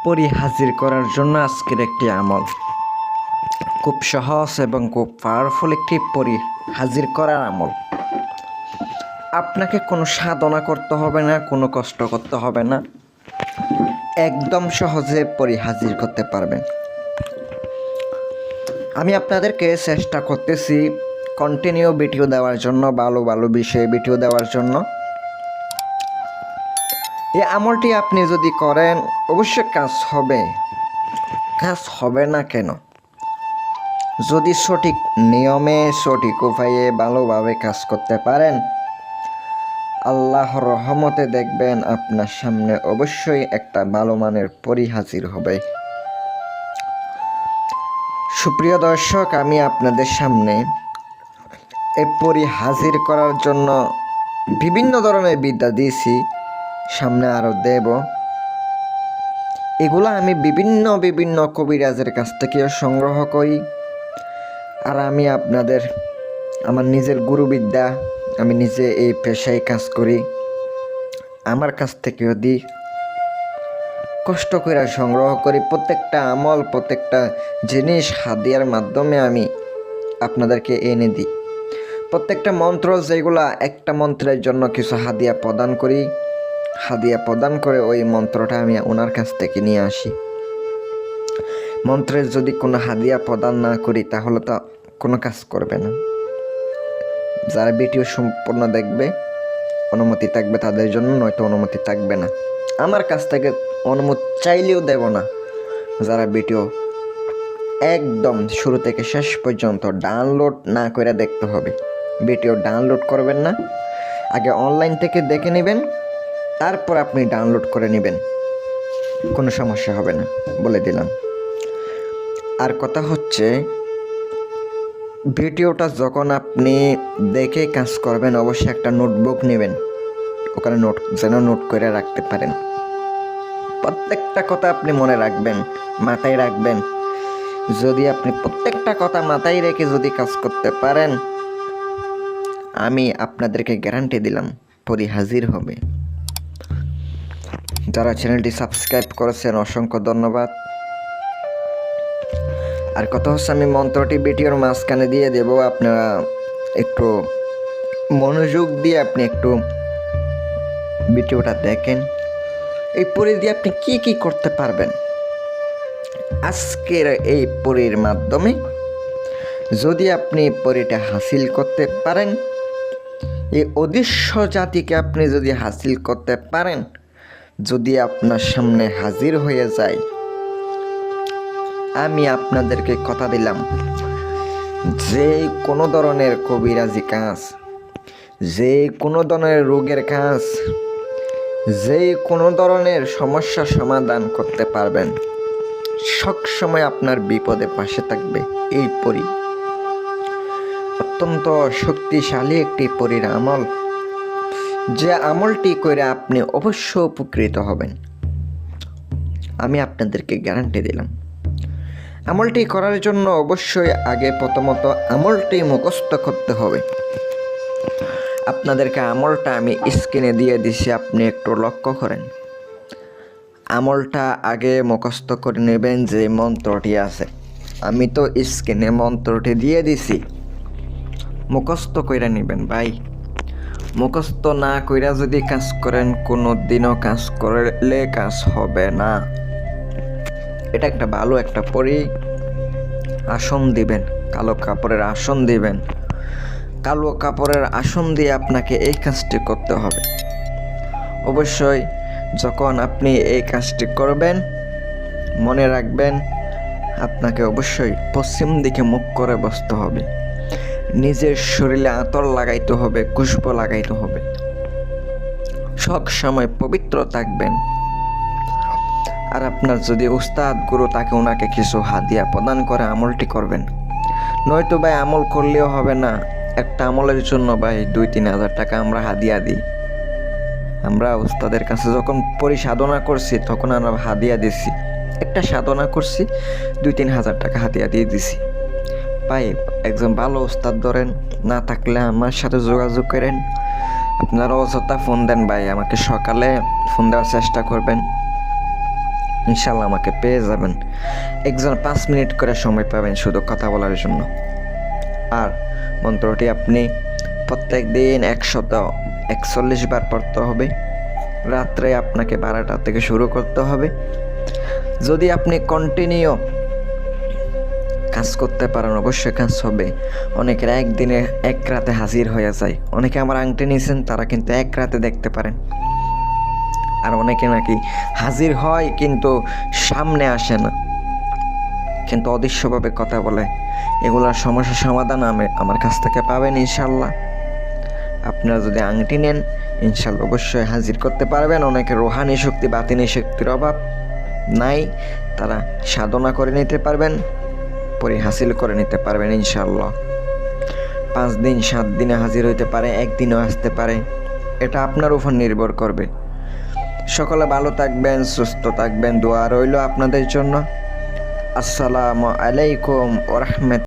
পরি হাজির করার জন্য আজকের একটি আমল খুব সহজ এবং খুব পাওয়ারফুল একটি পরি হাজির করার আমল। আপনাকে কোনো সাধনা করতে হবে না, কোনো কষ্ট করতে হবে না, একদম সহজে পরি হাজির করতে পারবেন। আমি আপনাদেরকে চেষ্টা করতেছি কন্টিনিউ ভিডিও দেওয়ার জন্য, ভালো ভালো বিষয়ে ভিডিও দেওয়ার জন্য। এই আমলটি আপনি যদি করেন অবশ্যই কাজ হবে। কাজ হবে না কেন? যদি সঠিক নিয়মে, সঠিক উপায়ে ভালোভাবে কাজ করতে পারেন, আল্লাহর রহমতে দেখবেন আপনার সামনে অবশ্যই একটা ভালো মানের পরি হাজির হবে। সুপ্রিয় দর্শক, আমি আপনাদের সামনে এই পরি হাজির করার জন্য বিভিন্ন ধরনের বিদ্যা দিয়েছি, সামনে আরও দেব। এগুলো আমি বিভিন্ন কবিরাজের কাছ থেকে সংগ্রহ করি, আর আমি আপনাদের আমার নিজের গুরুবিদ্যা, আমি নিজে এই পেশায় কাজ করি, আমার কাছ থেকেও দিই, কষ্ট করে সংগ্রহ করি। প্রত্যেকটা আমল, প্রত্যেকটা জিনিস হাদিয়ার মাধ্যমে আমি আপনাদেরকে এনে দিই। প্রত্যেকটা মন্ত্র, যেগুলা একটা মন্ত্রের জন্য কিছু হাদিয়া প্রদান করি, হাদিয়া প্রদান করে ওই মন্ত্রটা আমি ওনার কাছ থেকে নিয়ে আসি। মন্ত্রের যদি কোনো হাদিয়া প্রদান না করি তাহলে তো কোনো কাজ করবে না। যারা ভিডিও সম্পূর্ণ দেখবে, অনুমতি থাকবে তাদের জন্য, নয়তো অনুমতি থাকবে না। আমার কাছ থেকে অনুমতি চাইলেও দেব না। যারা ভিডিও একদম শুরু থেকে শেষ পর্যন্ত ডাউনলোড না করে দেখতে হবে। ভিডিও ডাউনলোড করবেন না, আগে অনলাইন থেকে দেখে নেবেন, তারপর আপনি ডাউনলোড করে নেবেন, কোনো সমস্যা হবে না, বলে দিলাম। আর কথা হচ্ছে, ভিডিওটা যখন আপনি দেখে কাজ করবেন অবশ্যই একটা নোটবুক নেবেন, ওখানে নোট করে রাখতে পারেন। প্রত্যেকটা কথা আপনি মনে রাখবেন, মাথায় রাখবেন। যদি আপনি প্রত্যেকটা কথা মাথায় রেখে যদি কাজ করতে পারেন, আমি আপনাদেরকে গ্যারান্টি দিলাম পরি হাজির হবে। যারা চ্যানেলটি সাবস্ক্রাইব করেছেন অসংখ্য ধন্যবাদ। আর কথা হচ্ছে, আমি মন্ত্রটি ভিডিওর মাঝখানে দিয়ে দেব, আপনারা একটু মনোযোগ দিয়ে আপনি একটু ভিডিওটা দেখেন। এই পরি দিয়ে আপনি কি কি করতে পারবেন আজকের এই পরির মাধ্যমে। যদি আপনি পরিটা হাসিল করতে পারেন, এই অদৃশ্য জাতিকে আপনি যদি হাসিল করতে পারেন, যদি আপনার সামনে হাজির হয়ে যায়, আমি আপনাদেরকে কথা দিলাম, যে কোনো ধরনের কবিরাজি কাজ, যে কোনো ধরনের রোগের কাজ, যে কোনো ধরনের সমস্যা সমাধান করতে পারবেন। সবসময় আপনার বিপদে পাশে থাকবে এই পরি। অত্যন্ত শক্তিশালী একটি পরির আমল, যে আমলটি করে আপনি অবশ্য উপকৃত হবেন। আমি আপনাদেরকে গ্যারান্টি দিলাম। আমলটি করার জন্য অবশ্যই আগে প্রথমত আমলটি মুখস্থ করতে হবে। আপনাদেরকে আমলটা আমি স্ক্রিনে দিয়ে দিছি, আপনি একটু লক্ষ্য করেন। আমলটা আগে মুখস্থ করে নেবেন, যে মন্ত্রটি আছে। আমি তো স্ক্রিনে মন্ত্রটি দিয়ে দিছি, মুখস্থ করে নেবেন ভাই। মুখস্থ না কইরা যদি কাজ করেন, কোনো দিনও কাজ করলে কাজ হবে না। এটা একটা ভালো একটা পরি। আসন দিবেন, কালো কাপড়ের আসন দিবেন। কালো কাপড়ের আসন দিয়ে আপনাকে এই কাজটি করতে হবে। অবশ্যই যখন আপনি এই কাজটি করবেন, মনে রাখবেন আপনাকে অবশ্যই পশ্চিম দিকে মুখ করে বসতে হবে। নিজের শরীরে আতর লাগাইতে হবে, খুশবু লাগাইতে হবে। সব সময় পবিত্র থাকবেন। আর আপনার যদি উস্তাদ গুরু তাকে, ওনাকে কিছু হাদিয়া প্রদান করে আমলটি করবেন। নয়তো ভাই আমল করলেও হবে না। একটা আমলের জন্য ভাই 2-3 হাজার টাকা আমরা হাদিয়া দিই। আমরা উস্তাদের কাছে যখন পরি সাধনা করছি তখন আমরা হাদিয়া দিছি। একটা সাধনা করছি, 2-3 হাজার টাকা হাদিয়া দিয়ে দিছি। ভাই একজন ভালো উস্তাদ ধরেন, না থাকলে আমার সাথে যোগাযোগ করেন। আপনারা অযথা ফোন দেন ভাই, আমাকে সকালে ফোন দেওয়ার চেষ্টা করবেন। ইনশাল্লাহ আমাকে পেয়ে যাবেন। একজন 5 মিনিট করে সময় পাবেন শুধু কথা বলার জন্য। আর মন্ত্রটি আপনি প্রত্যেক দিন 141 বার পড়তে হবে। রাত্রে আপনাকে 12টা থেকে শুরু করতে হবে। যদি আপনি কন্টিনিউ কাজ করতে পারেন অবশ্যই কাজ হবে। অনেকের একদিনে এক রাতে হাজির হয়ে যায়। অনেকে আমার আংটি নিয়েছেন, তারা কিন্তু এক রাতে দেখতে পারেন। আর অনেকে নাকি হাজির হয় কিন্তু সামনে আসে না, কিন্তু অদৃশ্যভাবে কথা বলে। এগুলোর সমস্যার সমাধান আমার কাছ থেকে পাবেন ইনশাল্লাহ। আপনারা যদি আংটি নেন ইনশাল্লাহ অবশ্যই হাজির করতে পারবেন। অনেকে রোহানি শক্তি, বাতিনি শক্তির অভাব নাই, তারা সাধনা করে নিতে পারবেন, হাসিল করে নিতে পারবেন ইনশাল্লাহ। 5 দিন 7 দিনে হাজির হইতে পারে, একদিনও আসতে পারে, এটা আপনার উপর নির্ভর করবে। সকলে ভালো থাকবেন, সুস্থ থাকবেন, দোয়া রইল আপনাদের জন্য। আসসালামু আলাইকুম ওয়া রাহমাতুল্লাহ।